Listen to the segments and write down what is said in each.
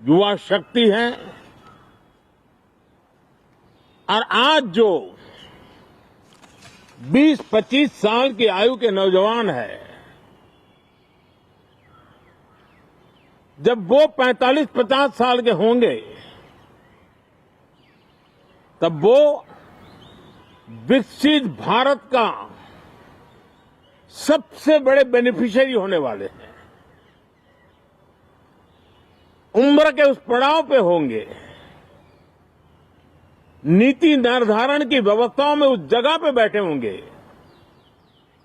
युवा शक्ति है। और आज जो 20-25 साल की आयु के नौजवान है, जब वो 45-50 साल के होंगे तब वो विकसित भारत का सबसे बड़े बेनिफिशियरी होने वाले हैं। उम्र के उस पड़ाव पे होंगे, नीति निर्धारण की व्यवस्थाओं में उस जगह पे बैठे होंगे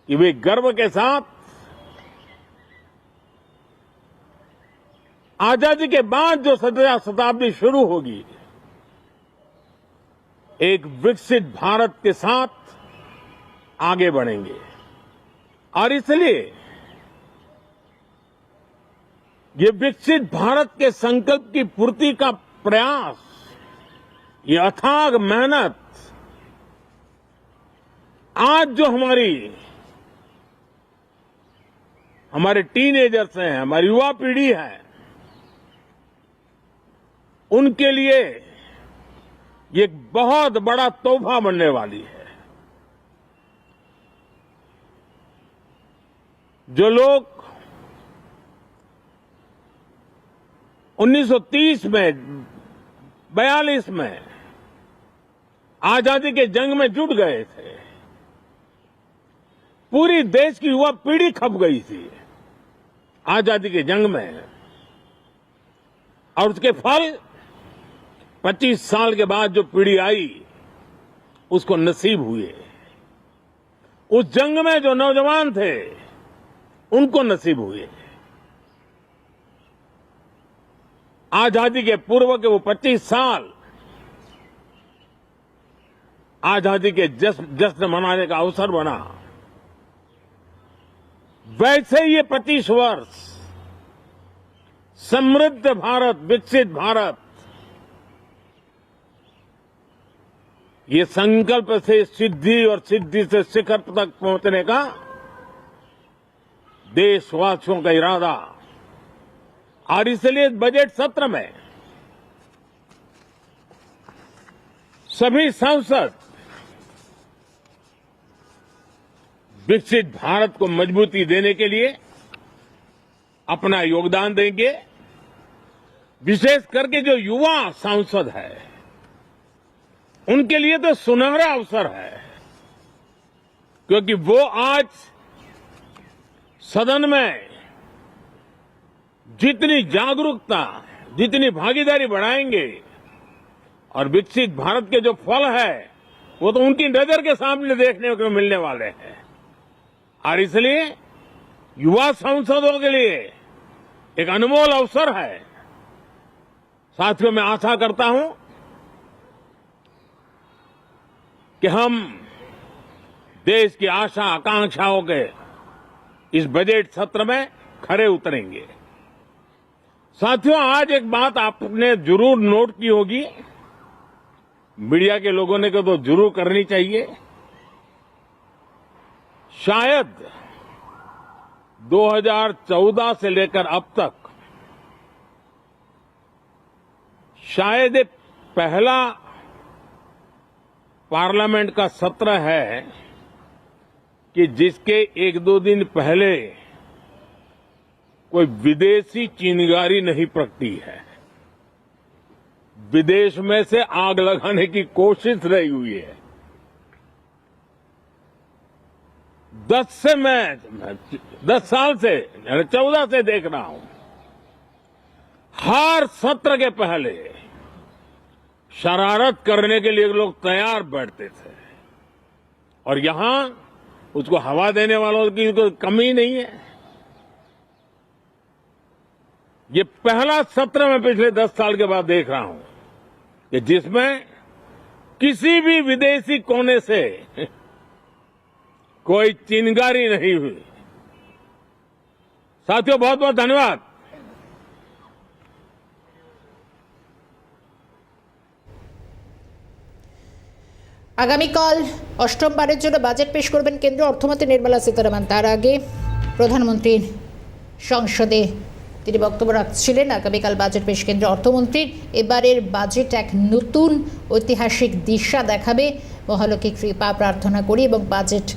कि वे गर्व के साथ आजादी के बाद जो शताब्दी शुरू होगी, एक विकसित भारत के साथ आगे बढ़ेंगे। और इसलिए ये विकसित भारत के संकल्प की पूर्ति का प्रयास, ये अथाग मेहनत आज जो हमारे टीनेजर्स हैं, हमारी युवा पीढ़ी है, उनके लिए ये एक बहुत बड़ा तोहफा बनने वाली है। जो लोग 1930 में 42 में आजादी के जंग में जुट गए थे, पूरी देश की युवा पीढ़ी खप गई थी आजादी के जंग में, और उसके फल 25 साल के बाद जो पीढ़ी आई उसको नसीब हुए। उस जंग में जो नौजवान थे उनको नसीब हुए। आजादी के पूर्व के वो 25 साल आजादी के जश्न मनाने का अवसर बना। वैसे ये 25 वर्ष समृद्ध भारत, विकसित भारत, ये संकल्प से सिद्धि और सिद्धि से शिखर तक पहुंचने का देशवासियों का इरादा। और इसलिए बजट सत्र में सभी सांसद विकसित भारत को मजबूती देने के लिए अपना योगदान देंगे। विशेष करके जो युवा सांसद है उनके लिए तो सुनहरा अवसर है, क्योंकि वो आज सदन में जितनी जागरूकता, जितनी भागीदारी बढ़ाएंगे और विकसित भारत के जो फल है वो तो उनकी नजर के सामने देखने को मिलने वाले हैं। और इसलिए युवा सांसदों के लिए एक अनमोल अवसर है। साथियों, मैं आशा करता हूं कि हम देश की आशा आकांक्षाओं के इस बजट सत्र में खरे उतरेंगे। साथियों, आज एक बात आपने जरूर नोट की होगी, मीडिया के लोगों ने तो जरूर करनी चाहिए। शायद 2014 से लेकर अब तक शायद ये पहला पार्लियामेंट का सत्र है कि जिसके 1-2 दिन पहले कोई विदेशी चिंगारी नहीं प्रगटी है, विदेश में से आग लगाने की कोशिश रही हुई है। 10 साल से 14 से देख रहा हूं, हर सत्र के पहले शरारत करने के लिए लोग तैयार बैठते थे, और यहां उसको हवा देने वालों की कोई कमी नहीं है। ये पहला सत्र मैं पिछले 10 साल के बाद देख रहा हूं कि जिसमें किसी भी विदेशी कोने से कोई चिंगारी नहीं हुई। साथियों, बहुत बहुत धन्यवाद। আগামীকাল অষ্টমবারের জন্য বাজেট পেশ করবেন কেন্দ্রীয় অর্থমন্ত্রী নির্মলা সীতারামন। তার আগে প্রধানমন্ত্রীর সংসদে তিনি বক্তব্য রাখছিলেন। আগামীকাল বাজেট পেশ কেন্দ্রীয় অর্থমন্ত্রীর। এবারের বাজেট এক নতুন ঐতিহাসিক দিশা দেখাবে, মহালক্ষ্মী কৃপা প্রার্থনা করি, এবং বাজেট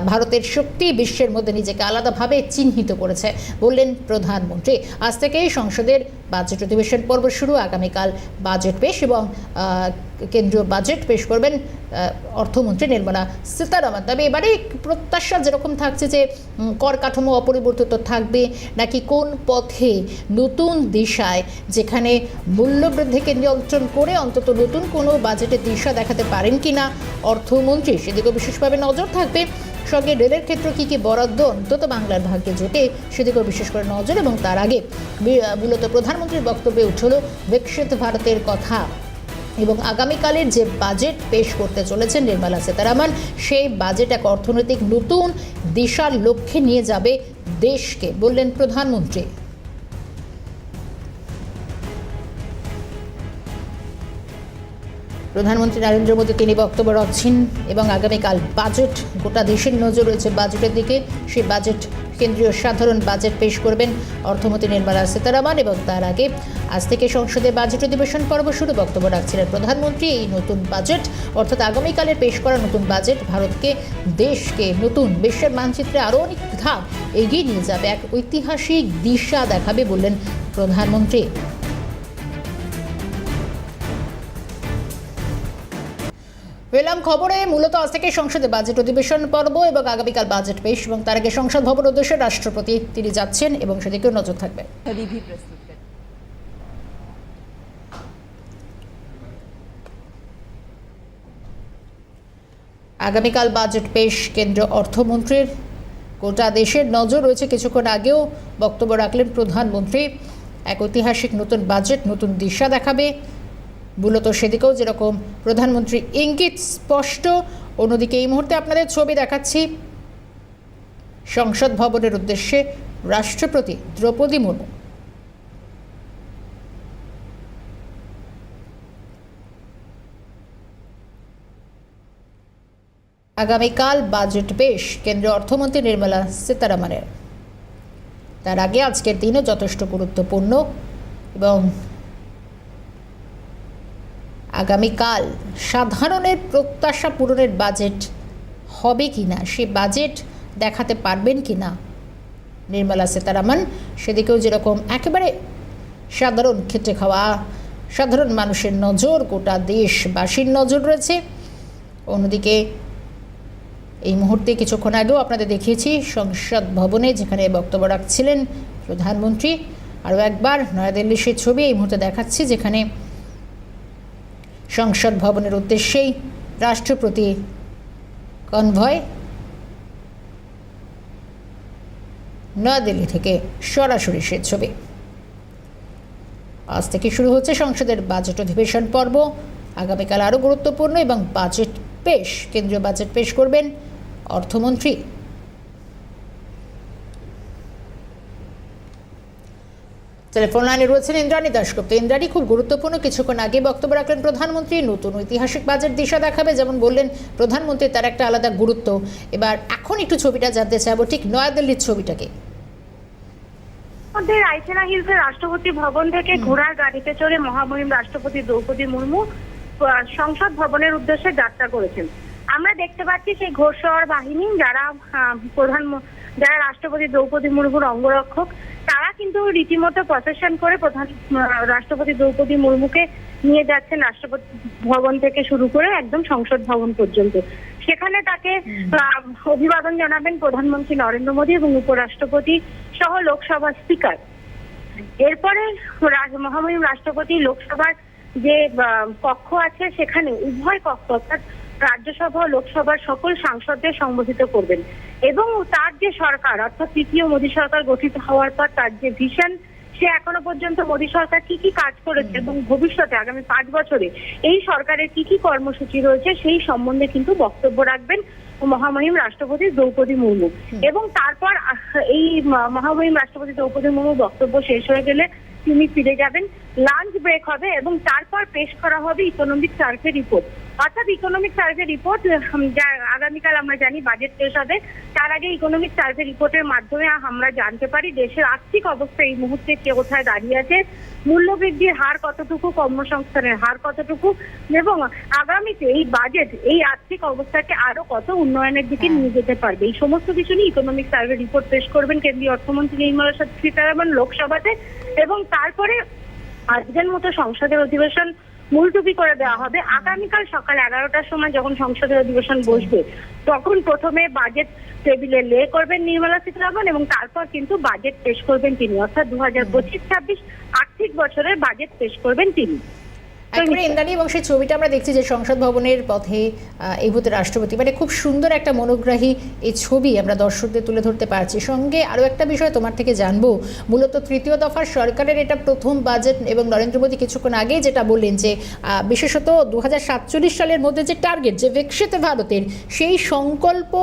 ভারতের শক্তি বিশ্বের মধ্যে নিজেকে আলাদাভাবে চিহ্নিত করেছে বললেন প্রধানমন্ত্রী। আজ থেকেই সংসদের বাজেট অধিবেশন পর্ব শুরু। আগামীকাল বাজেট পেশ এবং কেন্দ্রীয় বাজেট পেশ করবেন অর্থমন্ত্রী নির্মলা সীতারামন। তবে এবারে প্রত্যাশা যেরকম থাকছে যে কর কাঠামো অপরিবর্তিত থাকবে, নাকি কোন পথে নতুন দিশায় যেখানে মূল্যবৃদ্ধিকে নিয়ন্ত্রণ করে অন্তত নতুন কোনো বাজেটের দিশা দেখাতে পারেন কিনা অর্থমন্ত্রী, সেদিকেও বিশেষভাবে নজর থাকবে। সঙ্গে রেলের ক্ষেত্রে কী কী বরাদ্দ অন্তত বাংলার ভাগ্যে জোটে সেদিকেও বিশেষ করে নজর। এবং তার আগে মূলত প্রধানমন্ত্রীর বক্তব্যে উঠল বিকশিত ভারতের কথা এবং আগামীকালের যে বাজেট পেশ করতে চলেছেন নির্মলা সীতারামন, সেই বাজেট এক অর্থনৈতিক নতুন দিশার লক্ষ্যে নিয়ে যাবে দেশকে বললেন প্রধানমন্ত্রী। প্রধানমন্ত্রী নরেন্দ্র মোদী তিনি বক্তব্য রাখছেন এবং আগামীকাল বাজেট, গোটা দেশের নজর রয়েছে বাজেটের দিকে। সেই বাজেট কেন্দ্রীয় সাধারণ বাজেট পেশ করবেন অর্থমন্ত্রী নির্মলা সীতারামন এবং তার আগে আজ থেকে সংসদে বাজেট অধিবেশন পর্ব শুরু। বক্তব্য রাখছিলেন প্রধানমন্ত্রী। এই নতুন বাজেট অর্থাৎ আগামীকালের পেশ করা নতুন বাজেট ভারতকে, দেশকে নতুন বিশ্বের মানচিত্রে আরও অনেক ধাপ এগিয়ে নিয়ে যাবে, এক ঐতিহাসিক দিশা দেখাবে বললেন প্রধানমন্ত্রী। পেলাম খবরে মূলত আজ থেকে সংসদে বাজেট অধিবেশন পর্ব এবং আগামীকাল বাজেট পেশ এবং তার আগে সংসদ ভবন উদ্দেশ্যে রাষ্ট্রপতি তিনি যাচ্ছেন এবং সেদিকেও নজর থাকবে। আগামীকাল বাজেট পেশ কেন্দ্রীয় অর্থমন্ত্রীর। গোটা দেশের নজর রয়েছে। কিছুক্ষণ আগেও বক্তব্য রাখলেন প্রধানমন্ত্রী। এক ঐতিহাসিক নতুন বাজেট নতুন দিশা দেখাবে, মূলত সেদিকেও যেরকম প্রধানমন্ত্রী ইঙ্গিত স্পষ্ট। অন্যদিকে এই মুহূর্তে আপনাদের ছবি দেখাচ্ছি সংসদ ভবনের উদ্দেশ্যে রাষ্ট্রপতি দ্রৌপদী মুর্মু। আগামীকাল বাজেট পেশ কেন্দ্রীয় অর্থমন্ত্রী নির্মলা সীতারামনের। তার আগে আজকের দিনও যথেষ্ট গুরুত্বপূর্ণ এবং আগামীকাল সাধারণের প্রত্যাশা পূরণের বাজেট হবে কি না, সে বাজেট দেখাতে পারবেন কি না নির্মলা সীতারামন, সেদিকেও যেরকম একেবারে সাধারণ খেটে খাওয়া সাধারণ মানুষের নজর, গোটা দেশবাসীর নজর রয়েছে। অন্যদিকে এই মুহূর্তে কিছুক্ষণ আগেও আপনাদের দেখিয়েছি সংসদ ভবনে যেখানে বক্তব্য রাখছিলেন প্রধানমন্ত্রী। আরও একবার নয়াদিল্লির সেই ছবি এই মুহূর্তে দেখাচ্ছি যেখানে সংসদ ভবনের উদ্দেশ্যেই রাষ্ট্রপতি কনভয় নয়াদিল্লি থেকে সরাসরি সে ছবি। আজ থেকে শুরু হচ্ছে সংসদের বাজেট অধিবেশন পর্ব। আগামীকাল আরও গুরুত্বপূর্ণ এবং বাজেট পেশ, কেন্দ্রীয় বাজেট পেশ করবেন অর্থমন্ত্রী। টেলিফোন লাইনে রয়েছেন ইন্দ্রাণী দাশগুপ্ত। ইন্দ্রাণী, খুব গুরুত্বপূর্ণ কিছুক্ষণ আগে বক্তব্য রাখলেন প্রধানমন্ত্রী। নতুন ঐতিহাসিক বাজেট দিশা দেখাবে, যেমন বললেন প্রধানমন্ত্রী, তার একটা আলাদা গুরুত্ব। এবার এখন একটু ছবিটা জানতে চাইবো, ঠিক নয়াদিল্লির ছবিটাকে। রায়সেনা হিলসের রাষ্ট্রপতি ভবন থেকে ঘোড়ার গাড়িতে চড়ে মহামহিম রাষ্ট্রপতি দ্রৌপদী মুর্মু সংসদ ভবনের উদ্দেশ্যে যাত্রা করেছেন। আমরা দেখতে পাচ্ছি সেই ঘোড়সওয়ার বাহিনী যারা রাষ্ট্রপতি দ্রৌপদী মুর্মুর অঙ্গরক্ষক, তারা কিন্তু রীতিমতো প্রসেশন করে রাষ্ট্রপতি দ্রৌপদী মুর্মুকে নিয়ে যাচ্ছেন রাষ্ট্রপতি ভবন থেকে শুরু করে একদম সংসদ ভবন পর্যন্ত। সেখানে তাকে অভিবাদন জানাবেন প্রধানমন্ত্রী নরেন্দ্র মোদী এবং উপরাষ্ট্রপতি সহ লোকসভার স্পিকার। এরপরে মহামহিম রাষ্ট্রপতি লোকসভার যে কক্ষ আছে সেখানে উভয় কক্ষ অর্থাৎ রাজ্যসভা ও লোকসভার সকল সাংসদদের সম্বোধিত করবেন এবং তার যে সরকার অর্থাৎ তৃতীয় মোদী সরকার গঠিত হওয়ার পর তার যে ভিশন, সে এখনো পর্যন্ত মোদী সরকার কি কি কাজ করেছে এবং ভবিষ্যতে আগামী 5 বছরে এই সরকারের কি কি কর্মসূচি রয়েছে সেই সম্বন্ধে কিন্তু বক্তব্য রাখবেন মহামহিম রাষ্ট্রপতি দ্রৌপদী মুর্মু। এবং তারপর এই মহামহিম রাষ্ট্রপতি দ্রৌপদী মুর্মু বক্তব্য শেষ হয়ে গেলে তিনি ফিরে যাবেন, লাঞ্চ ব্রেক হবে এবং তারপর পেশ করা হবে ইকোনমিক সার্ভে রিপোর্ট। অর্থাৎ ইকোনমিক সার্ভে রিপোর্ট যা আগামীকাল আমরা জানি বাজেট পেশ হবে, তার আগে ইকোনমিক সার্ভে রিপোর্টের মাধ্যমে আমরা জানতে পারি দেশের আর্থিক অবস্থা এই মুহূর্তে কোথায় দাঁড়িয়ে আছে, মূল্যবৃদ্ধির হার কতটুকু, কর্মসংস্থানের হার কতটুকু, এবং আগামীতে এই বাজেট এই আর্থিক অবস্থাকে আরো কত উন্নয়নের দিকে নিয়ে যেতে পারবে। এই সমস্ত কিছু নিয়ে ইকোনমিক সার্ভে রিপোর্ট পেশ করবেন কেন্দ্রীয় অর্থমন্ত্রী নির্মলা সীতারামন লোকসভাতে, এবং তারপরে আজকের মতো সংসদের অধিবেশন মুলতবি করে দেওয়া হবে। আগামীকাল সকাল 11টার সময় যখন সংসদের অধিবেশন বসবে তখন প্রথমে বাজেট টেবিলে লে করবেন নির্মলা সীতারামন এবং তারপর কিন্তু বাজেট পেশ করবেন তিনি, অর্থাৎ 2025-26 আর্থিক বছরের বাজেট পেশ করবেন তিনি। একেবারে ইন্দ্রাণী, এবং সেই ছবিটা আমরা দেখছি যে সংসদ ভবনের পথে এগোতে রাষ্ট্রপতি, মানে খুব সুন্দর একটা মনোগ্রাহী এই ছবি আমরা দর্শকদের তুলে ধরতে পারছি। সঙ্গে আরও একটা বিষয় তোমার থেকে জানবো, মূলত তৃতীয় দফার সরকারের এটা প্রথম বাজেট এবং নরেন্দ্র মোদী কিছুক্ষণ আগেই যেটা বললেন যে বিশেষত 2047 সালের মধ্যে যে টার্গেট, যে বিকশিত ভারতের সেই সংকল্প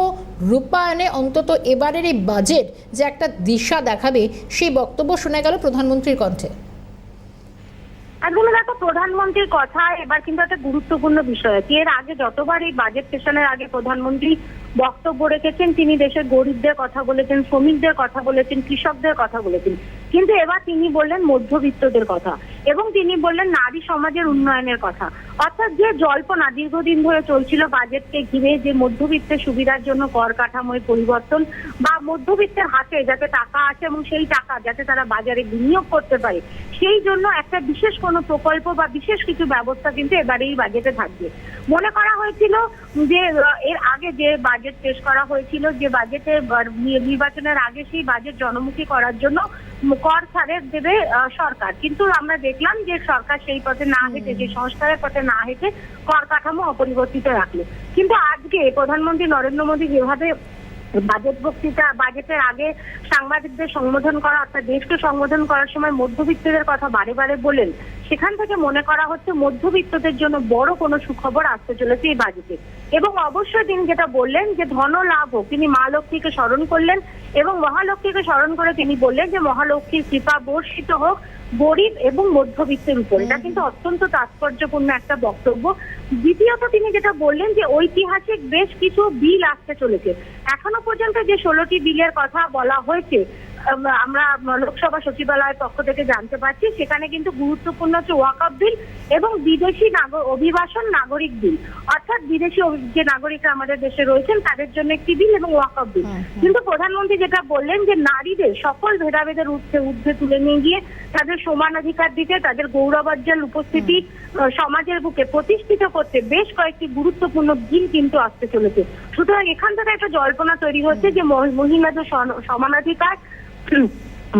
রূপায়ণে অন্তত এবারের এই বাজেট যে একটা দিশা দেখাবে, সেই বক্তব্য শোনা গেল প্রধানমন্ত্রীর কণ্ঠে। একদম দেখো, প্রধানমন্ত্রীর কথা এবার কিন্তু একটা গুরুত্বপূর্ণ বিষয় আছে। এর আগে যতবার এই বাজেট সেশনের আগে প্রধানমন্ত্রী বক্তব্য রেখেছেন, তিনি দেশের গরিবদের কথা বলেছেন, শ্রমিকদের কথা বলেছেন, কৃষকদের কথা বলেছেন, কিন্তু এবার তিনি বললেন মধ্যবিত্তদের কথা এবং তিনি বললেন নারী সমাজের উন্নয়নের কথা। অর্থাৎ যে জল্পনা দীর্ঘদিন ধরে চলছিল বাজেটকে ঘিরে, যে মধ্যবিত্তের সুবিধার জন্য কর কাঠামোয় পরিবর্তন বা মধ্যবিত্তের হাতে যাতে টাকা আসে এবং সেই টাকা যাতে তারা বাজারে বিনিয়োগ করতে পারে, সেই জন্য একটা বিশেষ কোনো প্রকল্প বা বিশেষ কিছু ব্যবস্থা কিন্তু এবারে এই বাজেটে থাকবে। মনে করা হয়েছিল যে এর আগে যে বাজেট পেশ করা হয়েছিল, যে বাজেটে নির্বাচনের আগে সেই বাজেট জনমুখী করার জন্য কর ছাড়ের দেবে সরকার, কিন্তু আমরা দেখলাম যে সরকার সেই পথে না হেঁটে, যে সংস্কারের পথে না হেঁটে কর কাঠামো অপরিবর্তিত রাখলো। কিন্তু আজকে প্রধানমন্ত্রী নরেন্দ্র মোদী যেভাবে বাজেট বক্তৃতা, বাজেটের আগে সাংবাদিকদের সম্বোধন করা, অর্থাৎ দেশকে সম্বোধন করার সময় মধ্যবিত্তদের কথা বারে বারে বলেন, সেখান থেকে মনে করা হচ্ছে মধ্যবিত্তদের জন্য বড় কোনো সুখবর আসতে চলেছে এই বাজেটে। এবং অবশ্যই তিনি যেটা বললেন যে ধন লাভ হোক, তিনি মা লক্ষ্মীকে স্মরণ করলেন এবং মহালক্ষ্মীকে স্মরণ করে তিনি বললেন যে মহালক্ষ্মীর কৃপা বর্ষিত হোক গরিব এবং মধ্যবিত্তের উপর। এটা কিন্তু অত্যন্ত তাৎপর্যপূর্ণ একটা বক্তব্য। দ্বিতীয়ত তিনি যেটা বললেন যে ঐতিহাসিক বেশ কিছু বিল আসতে চলেছে। এখনো পর্যন্ত যে 16টি বিলের কথা বলা হয়েছে, আমরা লোকসভা সচিবালয়ের পক্ষ থেকে জানতে পারছি, সেখানে কিন্তু গুরুত্বপূর্ণ হচ্ছে ওয়াকফ বিল এবং বিদেশি অভিবাসন নাগরিক বিল, অর্থাৎ বিদেশি যে নাগরিকরা আমাদের দেশে রয়েছেন তাদের জন্য একটি বিল এবং ওয়াকফ বিল। কিন্তু প্রধানমন্ত্রী যেটা বললেন যে নারীদের সকল ভেদাভেদের ঊর্ধ্বে তুলে নিয়ে গিয়ে তাদের সমান অধিকার দিতে, তাদের গৌরবোজ্জ্বল উপস্থিতি সমাজের বুকে প্রতিষ্ঠিত করতে বেশ কয়েকটি গুরুত্বপূর্ণ বিল কিন্তু আসতে চলেছে। সুতরাং এখান থেকে একটা জল্পনা তৈরি হচ্ছে যে মহিলাদের সমানাধিকার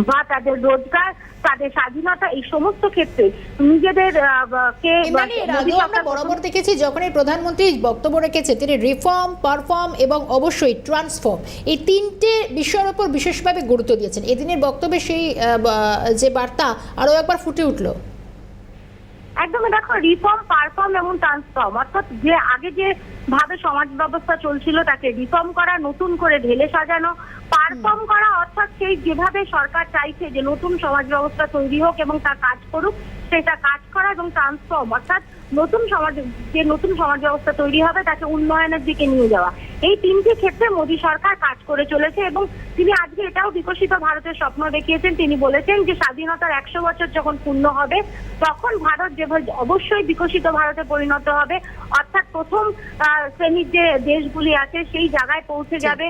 বা তাদের রোজগার, তাদের স্বাধীনতা, এই সমস্ত ক্ষেত্রে নিজেদের আমরা বরাবর দেখেছি যখন এই প্রধানমন্ত্রী বক্তব্য রেখেছে তিনি রিফর্ম, পারফর্ম এবং অবশ্যই ট্রান্সফর্ম, এই তিনটে বিষয়ের উপর বিশেষভাবে গুরুত্ব দিয়েছেন। এদিনের বক্তব্যে সেই যে বার্তা আরো একবার ফুটে উঠলো। একদমই দেখো, রিফর্ম, পারফর্ম এবং ট্রান্সফর্ম, অর্থাৎ যে আগে যে ভাবে সমাজ ব্যবস্থা চলছিল তাকে রিফর্ম করা, নতুন করে ঢেলে সাজানো, পারফর্ম করা অর্থাৎ সেই যেভাবে সরকার চাইছে যে নতুন সমাজ ব্যবস্থা তৈরি হোক এবং তা কাজ করুক সেটা কাজ করা, এবং ট্রান্সফর্ম অর্থাৎ নতুন সমাজ ব্যবস্থা তৈরি হবে তাকে উন্নয়নের দিকে নিয়ে যাওয়া। এই তিনটি ক্ষেত্রে মোদী সরকার কাজ করে চলেছে এবং তিনি আজকে এটাও বিকশিত ভারতের স্বপ্ন দেখিয়েছেন। তিনি বলেছেন যে স্বাধীনতার 100 বছর যখন পূর্ণ হবে তখন ভারত যেভাবে অবশ্যই বিকশিত ভারতে পরিণত হবে, অর্থাৎ প্রথম শ্রেণীর যে দেশগুলি আছে সেই জায়গায় পৌঁছে যাবে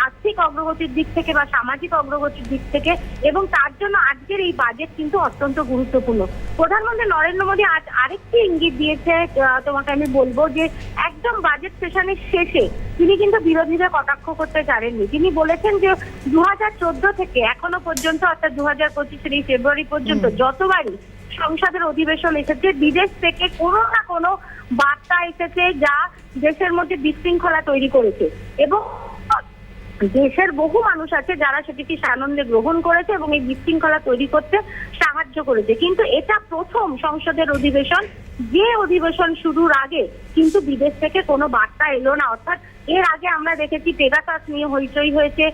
আর্থিক অগ্রগতির দিক থেকে বা সামাজিক অগ্রগতির দিক থেকে, এবং তার জন্য আজকের এই বাজেট কিন্তু অত্যন্ত গুরুত্বপূর্ণ। প্রধানমন্ত্রী নরেন্দ্র মোদী আজ আরেকটি ইঙ্গিত দিয়েছে, তোমাকে আমি বলবো যে একদম বাজেট সেশনের শেষে তিনি কিন্তু বিরোধীদের কটাক্ষ করতে চাননি। তিনি বলেছেন যে 2014 থেকে এখনো পর্যন্ত, অর্থাৎ 2025 এই ফেব্রুয়ারি পর্যন্ত যতবারই সংসদের অধিবেশন এসেছে বিদেশ থেকে কোনো না কোনো বার্তা এসেছে যা দেশের মধ্যে বিশৃঙ্খলা তৈরি করেছে, এবং দেশের বহু মানুষ আছে যারা সেটিকে সানন্দে গ্রহণ করেছে এবং এই বিশৃঙ্খলা তৈরি করতে সাহায্য করেছে। কিন্তু এটা প্রথম সংসদের অধিবেশন যে অধিবেশন শুরুর আগে কিন্তু বিদেশ থেকে কোনো বার্তা এলো না। অর্থাৎ এর আগে আমরা দেখেছি পেগাসাস নিয়ে হইচই হয়েছে,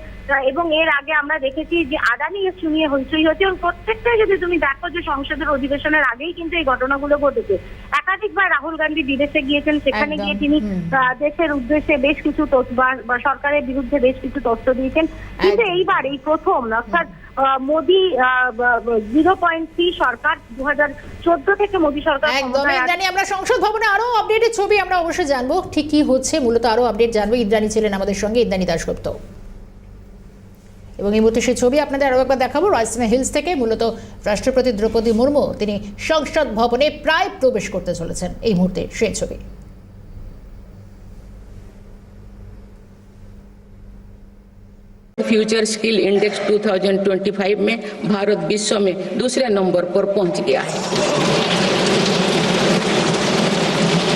এবং এর আগে আমরা দেখেছি যে আদানি ইস্যু নিয়ে হইচই হয়েছে, এবং প্রত্যেকটাই যদি তুমি দেখো যে সংসদের অধিবেশনের আগেই কিন্তু এই ঘটনাগুলো ঘটেছে। একাধিকবার রাহুল গান্ধী বিদেশে গিয়েছেন, সেখানে গিয়ে তিনি দেশের উদ্দেশ্যে বেশ কিছু বা সরকারের বিরুদ্ধে বেশ কিছু তথ্য দিয়েছেন। কিন্তু এইবার এই প্রথম, অর্থাৎ মোদী 0.3 সরকার 2014 থেকে মোদী সরকার একদমই ইন্দ্রাণী, আমরা সংসদ ভবনে আরো আপডেটের ছবি আমরা অবশ্যই জানবো, ঠিক কি হচ্ছে মূলত আরো আপডেট জানবো। ইন্দ্রাণী ছিলেন আমাদের সঙ্গে, ইন্দ্রাণী দাশগুপ্ত। এবং এই মুহূর্তে সেই ছবি আপনাদের আরো একবার দেখাবো রাজস্থান হিলস থেকে। মূলত রাষ্ট্রপতি দ্রৌপদী মুর্মু তিনি সংসদ ভবনে প্রায় প্রবেশ করতে চলেছেন এই মুহূর্তে সেই ছবি। फ्यूचर स्किल इंडेक्स 2025 में भारत विश्व में दूसरे नंबर पर पहुंच गया है,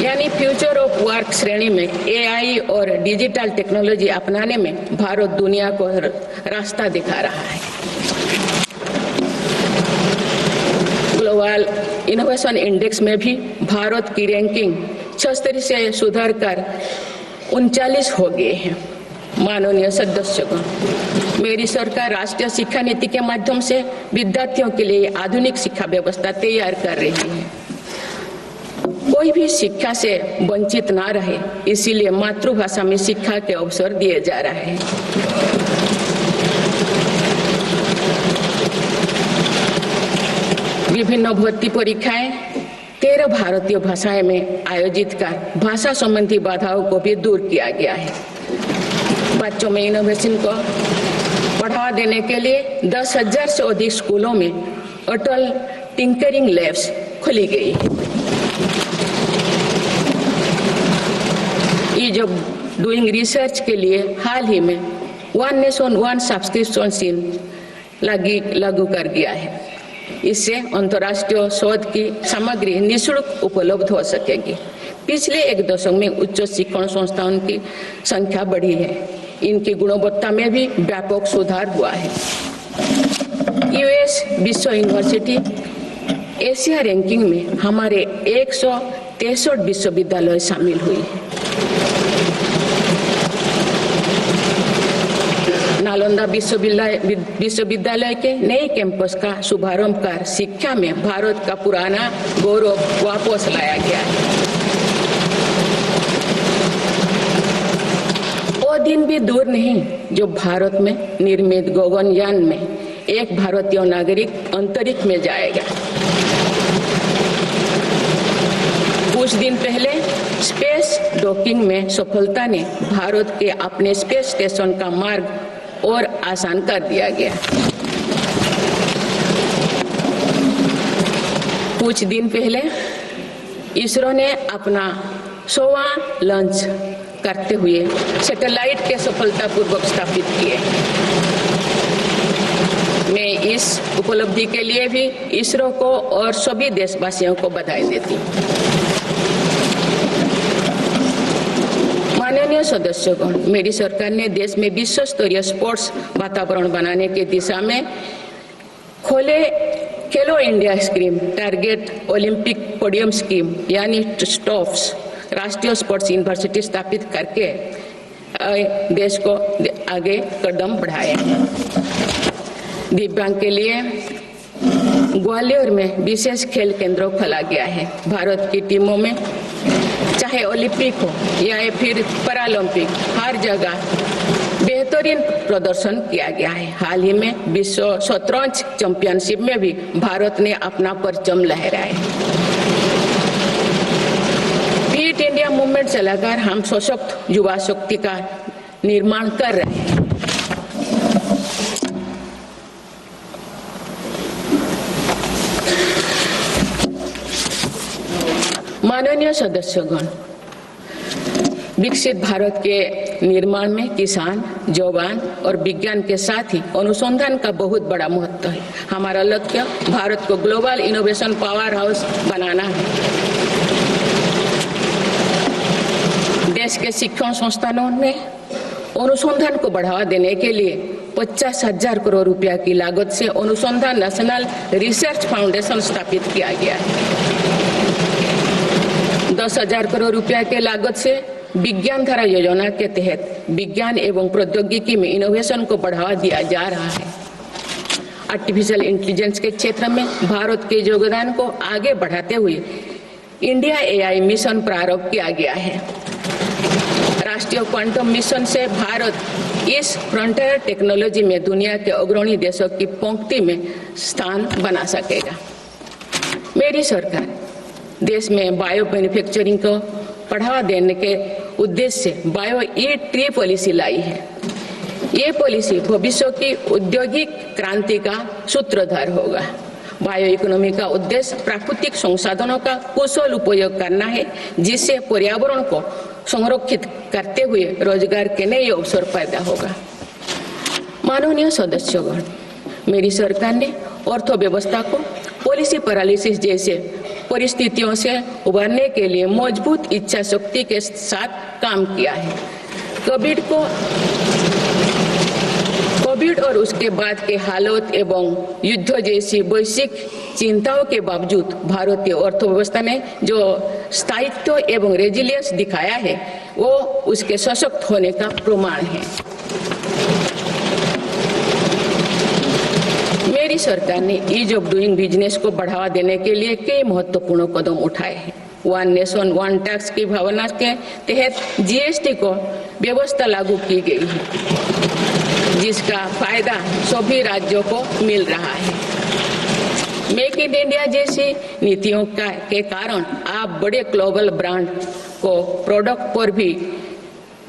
यानी फ्यूचर ऑफ वर्क श्रेणी में एआई और डिजिटल टेक्नोलॉजी अपनाने में भारत दुनिया को रास्ता दिखा रहा है। ग्लोबल इनोवेशन इंडेक्स में भी भारत की रैंकिंग 76 से सुधरकर 39 हो गए हैं। माननीय सदस्यगण, मेरी सरकार राष्ट्रीय शिक्षा नीति के माध्यम से विद्यार्थियों के लिए आधुनिक शिक्षा व्यवस्था तैयार कर रही है। कोई भी शिक्षा से वंचित ना रहे, इसीलिए मातृभाषा में शिक्षा के अवसर दिए जा रहे हैं। विभिन्न भर्ती परीक्षाएं 13 भारतीय भाषाएं में आयोजित कर भाषा संबंधी बाधाओं को भी दूर किया गया है। बच्चों में इनोवेशन को बढ़ावा देने के लिए 10,000 से अधिक स्कूलों में अटल टिंकरिंग लैब्स खोली गई है। ईज ऑफ डूइंग रिसर्च के लिए हाल ही में 1 नेशन 1 सब्सक्रिप्शन स्कीम लागू कर दिया है। इससे अंतर्राष्ट्रीय शोध की सामग्री निःशुल्क उपलब्ध हो सकेगी। पिछले एक दशक में उच्च शिक्षण संस्थाओं की संख्या बढ़ी है, इनकी गुणवत्ता में भी व्यापक सुधार हुआ है। यूएस विश्व यूनिवर्सिटी एशिया रैंकिंग में हमारे 163 विश्वविद्यालय शामिल हुई है। नालंदा विश्वविद्यालय के नए कैंपस का शुभारंभ कर शिक्षा में भारत का पुराना गौरव वापस लाया गया है। दिन भी दूर नहीं जो भारत में निर्मित गगनयान में एक भारतीय नागरिक अंतरिक्ष में जाएगा। कुछ दिन पहले स्पेस डॉकिंग में सफलता ने भारत के अपने स्पेस स्टेशन का मार्ग और आसान कर दिया गया। कुछ दिन पहले इसरो ने अपना 100वां लॉन्च करते हुए सैटेलाइट के सफलतापूर्वक स्थापित किए। मैं इस उपलब्धि के लिए भी इसरो को और सभी देशवासियों को बधाई देती हूँ। माननीय सदस्यगण, मेरी सरकार ने देश में विश्व स्तरीय स्पोर्ट्स वातावरण बनाने की दिशा में खोले खेलो India scheme, target Olympic podium scheme यानी स्टॉप्स राष्ट्रीय स्पोर्ट्स यूनिवर्सिटी स्थापित करके देश को आगे कदम बढ़ाए। दिव्यांग के लिए ग्वालियर में विशेष खेल केंद्र खोला गया है। भारत की टीमों में चाहे ओलंपिक हो या फिर पैरालंपिक, हर जगह बेहतरीन प्रदर्शन किया गया है। हाल ही में विश्व शतरंज चैंपियनशिप में भी भारत ने अपना परचम लहराया। फिट इंडिया मूवमेंट चलाकर हम सशक्त युवा शक्ति का निर्माण कर रहे हैं। माननीय सदस्यगण, विकसित भारत के निर्माण में किसान, जवान और विज्ञान के साथ ही अनुसंधान का बहुत बड़ा महत्व है। हमारा लक्ष्य भारत को ग्लोबल इनोवेशन पावर हाउस बनाना है। देश के शिक्षण संस्थानों में अनुसंधान को बढ़ावा देने के लिए 50,000 करोड़ रुपया की लागत से अनुसंधान नेशनल रिसर्च फाउंडेशन स्थापित किया गया है। 10,000 करोड़ रुपया के लागत से विज्ञान धारा योजना के तहत विज्ञान एवं प्रौद्योगिकी में इनोवेशन को बढ़ावा दिया जा रहा है। आर्टिफिशियल इंटेलिजेंस के क्षेत्र में भारत के योगदान को आगे बढ़ाते हुए इंडिया AI मिशन प्रारंभ किया गया है। राष्ट्रीय क्वांटम मिशन से भारत इस फ्रंटियर टेक्नोलॉजी में दुनिया के अग्रणी देशों की पंक्ति में स्थान बना सकेगा। मेरी सरकार देश में बायो मैन्युफैक्चरिंग को बढ़ावा देने के उद्देश्य से बायो ई-ट्री पॉलिसी लाई है। ये पॉलिसी भविष्य की औद्योगिक क्रांति का सूत्रधार होगा। बायो इकोनॉमी का उद्देश्य प्राकृतिक संसाधनों का कुशल उपयोग करना है, जिससे पर्यावरण को संरक्षित करते हुए रोजगार के नए अवसर पैदा होगा। माननीय सदस्यगण, मेरी सरकार ने अर्थव्यवस्था को पॉलिसी पैरालिसिस जैसे परिस्थितियों से उबरने के लिए मजबूत इच्छा शक्ति के साथ काम किया है। कोविड और उसके बाद के हालात एवं युद्ध जैसी वैश्विक चिंताओं के बावजूद भारतीय अर्थव्यवस्था ने जो स्थायित्व एवं रेजिलियंस दिखाया है, वो उसके सशक्त होने का प्रमाण है। मेरी सरकार ने ईज ऑफ डूइंग बिजनेस को बढ़ावा देने के लिए कई महत्वपूर्ण कदम उठाए हैं। वन नेशन वन टैक्स की भावना के तहत GST को व्यवस्था लागू की गई है, जिसका फायदा सभी राज्यों को मिल रहा है। मेक इन इंडिया जैसी नीतियों के कारण आप बड़े ग्लोबल ब्रांड को प्रोडक्ट पर भी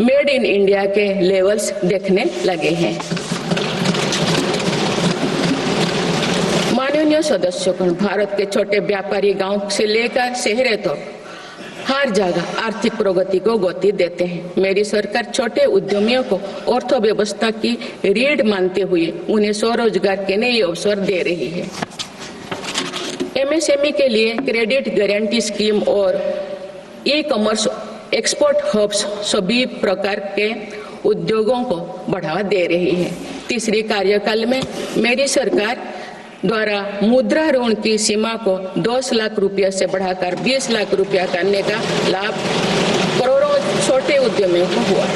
मेड इन इंडिया के लेवल्स देखने लगे हैं। माननीय सदस्यगण, भारत के छोटे व्यापारी गांव से लेकर शहरों तक हर जगह आर्थिक प्रगति को गति देते हैं। मेरी सरकार छोटे उद्यमियों को अर्थव्यवस्था की रीढ़ मानते हुए उन्हें स्वरोजगार के नए अवसर दे रही है। MSME के लिए क्रेडिट गारंटी स्कीम और ई-कॉमर्स एक्सपोर्ट हब्स सभी प्रकार के उद्योगों को बढ़ावा दे रही है। तीसरी कार्यकाल में मेरी सरकार द्वारा मुद्रा ऋण की सीमा को 10 लाख रुपया से बढ़ाकर 20 लाख रुपया करने का लाभ करोड़ों छोटे उद्यमियों को हुआ।